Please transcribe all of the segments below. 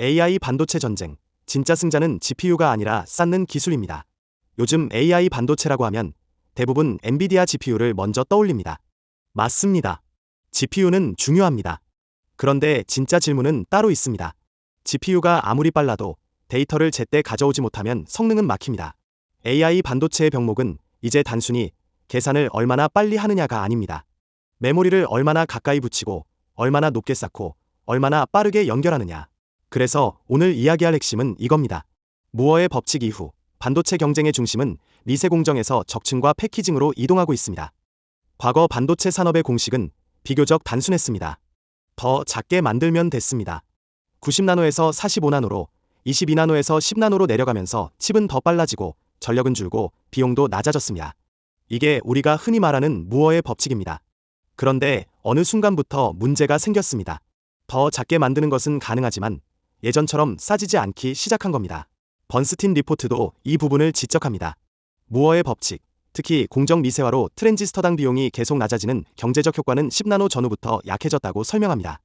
AI 반도체 전쟁. 진짜 승자는 GPU가 아니라 쌓는 기술입니다. 요즘 AI 반도체라고 하면 대부분 엔비디아 GPU를 먼저 떠올립니다. 맞습니다. GPU는 중요합니다. 그런데 진짜 질문은 따로 있습니다. GPU가 아무리 빨라도 데이터를 제때 가져오지 못하면 성능은 막힙니다. AI 반도체의 병목은 이제 단순히 계산을 얼마나 빨리 하느냐가 아닙니다. 메모리를 얼마나 가까이 붙이고, 얼마나 높게 쌓고, 얼마나 빠르게 연결하느냐. 그래서 오늘 이야기할 핵심은 이겁니다. 무어의 법칙 이후 반도체 경쟁의 중심은 미세 공정에서 적층과 패키징으로 이동하고 있습니다. 과거 반도체 산업의 공식은 비교적 단순했습니다. 더 작게 만들면 됐습니다. 90나노에서 45나노로, 22나노에서 10나노로 내려가면서 칩은 더 빨라지고 전력은 줄고 비용도 낮아졌습니다. 이게 우리가 흔히 말하는 무어의 법칙입니다. 그런데 어느 순간부터 문제가 생겼습니다. 더 작게 만드는 것은 가능하지만 예전처럼 싸지지 않기 시작한 겁니다. 번스틴 리포트도 이 부분을 지적합니다. 무어의 법칙, 특히 공정 미세화로 트랜지스터당 비용이 계속 낮아지는 경제적 효과는 10나노 전후부터 약해졌다고 설명합니다.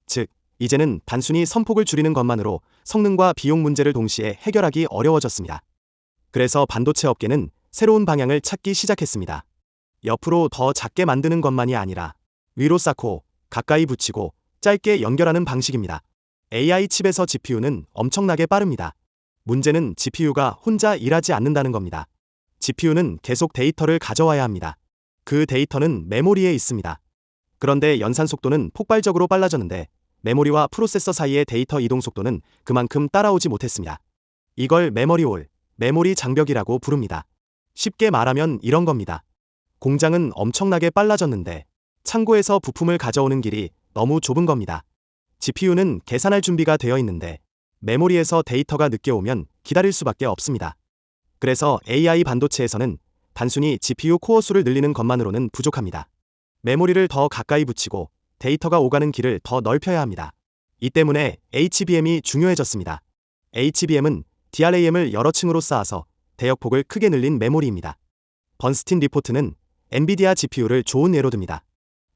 즉, 이제는 단순히 선폭을 줄이는 것만으로 성능과 비용 문제를 동시에 해결하기 어려워졌습니다. 그래서 반도체 업계는 새로운 방향을 찾기 시작했습니다. 옆으로 더 작게 만드는 것만이 아니라 위로 쌓고 가까이 붙이고 짧게 연결하는 방식입니다. AI 칩에서 GPU는 엄청나게 빠릅니다. 문제는 GPU가 혼자 일하지 않는다는 겁니다. GPU는 계속 데이터를 가져와야 합니다. 그 데이터는 메모리에 있습니다. 그런데 연산 속도는 폭발적으로 빨라졌는데 메모리와 프로세서 사이의 데이터 이동 속도는 그만큼 따라오지 못했습니다. 이걸 메모리 메모리 장벽이라고 부릅니다. 쉽게 말하면 이런 겁니다. 공장은 엄청나게 빨라졌는데 창고에서 부품을 가져오는 길이 너무 좁은 겁니다. GPU는 계산할 준비가 되어 있는데 메모리에서 데이터가 늦게 오면 기다릴 수밖에 없습니다. 그래서 AI 반도체에서는 단순히 GPU 코어 수를 늘리는 것만으로는 부족합니다. 메모리를 더 가까이 붙이고 데이터가 오가는 길을 더 넓혀야 합니다. 이 때문에 HBM이 중요해졌습니다. HBM은 DRAM을 여러 층으로 쌓아서 대역폭을 크게 늘린 메모리입니다. 번스틴 리포트는 엔비디아 GPU를 좋은 예로 듭니다.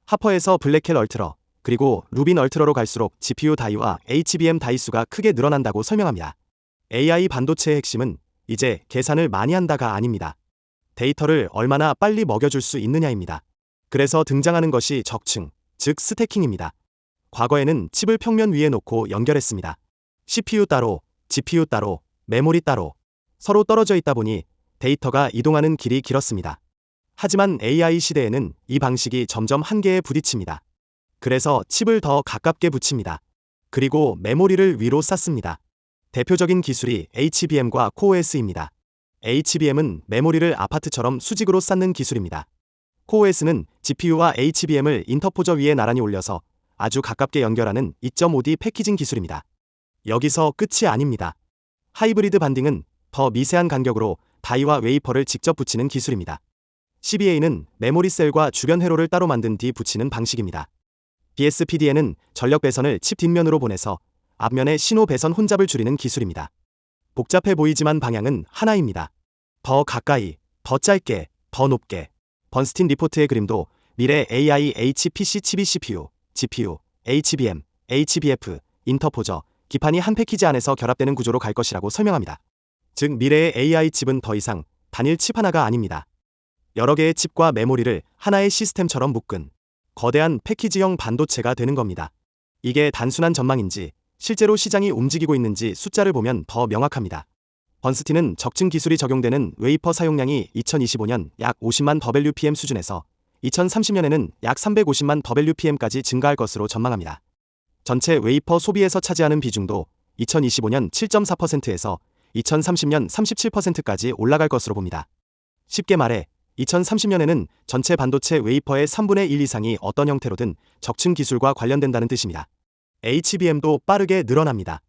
하퍼에서 블랙헬 얼트러, 그리고 루빈 얼트러로 갈수록 GPU 다이와 HBM 다이 수가 크게 늘어난다고 설명합니다. AI 반도체의 핵심은 이제 계산을 많이 한다가 아닙니다. 데이터를 얼마나 빨리 먹여줄 수 있느냐입니다. 그래서 등장하는 것이 적층, 즉 스태킹입니다. 과거에는 칩을 평면 위에 놓고 연결했습니다. CPU 따로, GPU 따로, 메모리 따로 서로 떨어져 있다 보니 데이터가 이동하는 길이 길었습니다. 하지만 AI 시대에는 이 방식이 점점 한계에 부딪힙니다. 그래서 칩을 더 가깝게 붙입니다. 그리고 메모리를 위로 쌓습니다. 대표적인 기술이 HBM과 CoreOS입니다. HBM은 메모리를 아파트처럼 수직으로 쌓는 기술입니다. CoreOS는 GPU와 HBM을 인터포저 위에 나란히 올려서 아주 가깝게 연결하는 2.5D 패키징 기술입니다. 여기서 끝이 아닙니다. 하이브리드 반딩은 더 미세한 간격으로 다이와 웨이퍼를 직접 붙이는 기술입니다. CBA는 메모리 셀과 주변 회로를 따로 만든 뒤 붙이는 방식입니다. BSPDN은 전력 배선을 칩 뒷면으로 보내서 앞면의 신호 배선 혼잡을 줄이는 기술입니다. 복잡해 보이지만 방향은 하나입니다. 더 가까이, 더 짧게, 더 높게. 번스틴 리포트의 그림도 미래 AI HPC 칩이 CPU, GPU, HBM, HBF, 인터포저, 기판이 한 패키지 안에서 결합되는 구조로 갈 것이라고 설명합니다. 즉 미래의 AI 칩은 더 이상 단일 칩 하나가 아닙니다. 여러 개의 칩과 메모리를 하나의 시스템처럼 묶은 거대한 패키지형 반도체가 되는 겁니다. 이게 단순한 전망인지 실제로 시장이 움직이고 있는지 숫자를 보면 더 명확합니다. 번스틴은 적층 기술이 적용되는 웨이퍼 사용량이 2025년 약 50만 WPM 수준에서 2030년에는 약 350만 WPM까지 증가할 것으로 전망합니다. 전체 웨이퍼 소비에서 차지하는 비중도 2025년 7.4%에서 2030년 37%까지 올라갈 것으로 봅니다. 쉽게 말해 2030년에는 전체 반도체 웨이퍼의 3분의 1 이상이 어떤 형태로든 적층 기술과 관련된다는 뜻입니다. HBM도 빠르게 늘어납니다.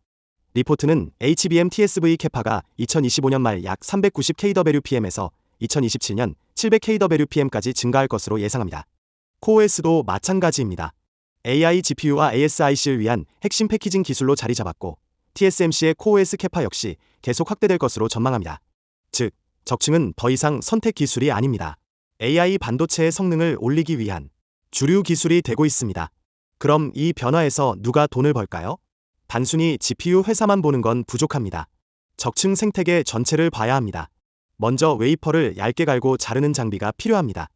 리포트는 HBM TSV 캐파가 2025년 말 약 390kWpm에서 2027년 700kWpm까지 증가할 것으로 예상합니다. CoreOS도 마찬가지입니다. AI GPU와 ASIC를 위한 핵심 패키징 기술로 자리 잡았고 TSMC의 CoreOS 캐파 역시 계속 확대될 것으로 전망합니다. 즉, 적층은 더 이상 선택 기술이 아닙니다. AI 반도체의 성능을 올리기 위한 주류 기술이 되고 있습니다. 그럼 이 변화에서 누가 돈을 벌까요? 단순히 GPU 회사만 보는 건 부족합니다. 적층 생태계 전체를 봐야 합니다. 먼저 웨이퍼를 얇게 갈고 자르는 장비가 필요합니다.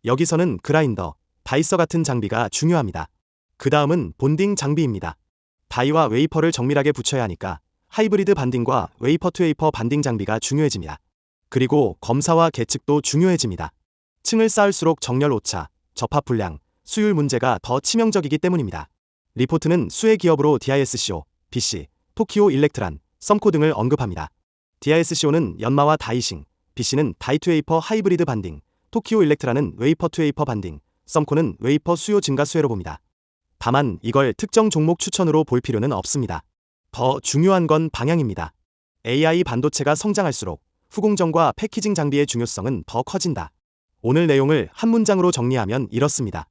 여기서는 그라인더, 다이서 같은 장비가 중요합니다. 그 다음은 본딩 장비입니다. 다이와 웨이퍼를 정밀하게 붙여야 하니까 하이브리드 반딩과 웨이퍼 투 웨이퍼 반딩 장비가 중요해집니다. 그리고 검사와 계측도 중요해집니다. 층을 쌓을수록 정렬 오차, 접합 불량, 수율 문제가 더 치명적이기 때문입니다. 리포트는 수혜 기업으로 DISCO, BC, 토키오 일렉트란, 썸코 등을 언급합니다. DISCO는 연마와 다이싱, BC는 다이 투 웨이퍼 하이브리드 반딩, 토키오 일렉트라는 웨이퍼 투 웨이퍼 반딩, 썸코는 웨이퍼 수요 증가 수혜로 봅니다. 다만 이걸 특정 종목 추천으로 볼 필요는 없습니다. 더 중요한 건 방향입니다. AI 반도체가 성장할수록 후공정과 패키징 장비의 중요성은 더 커진다. 오늘 내용을 한 문장으로 정리하면 이렇습니다.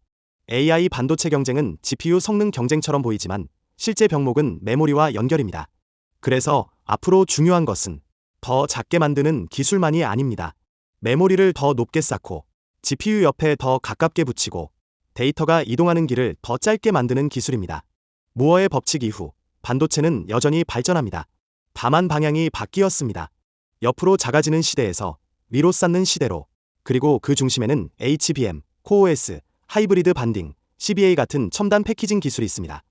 AI 반도체 경쟁은 GPU 성능 경쟁처럼 보이지만 실제 병목은 메모리와 연결입니다. 그래서 앞으로 중요한 것은 더 작게 만드는 기술만이 아닙니다. 메모리를 더 높게 쌓고 GPU 옆에 더 가깝게 붙이고 데이터가 이동하는 길을 더 짧게 만드는 기술입니다. 무어의 법칙 이후 반도체는 여전히 발전합니다. 다만 방향이 바뀌었습니다. 옆으로 작아지는 시대에서 위로 쌓는 시대로, 그리고 그 중심에는 HBM, CoOS, 하이브리드 반딩, CBA 같은 첨단 패키징 기술이 있습니다.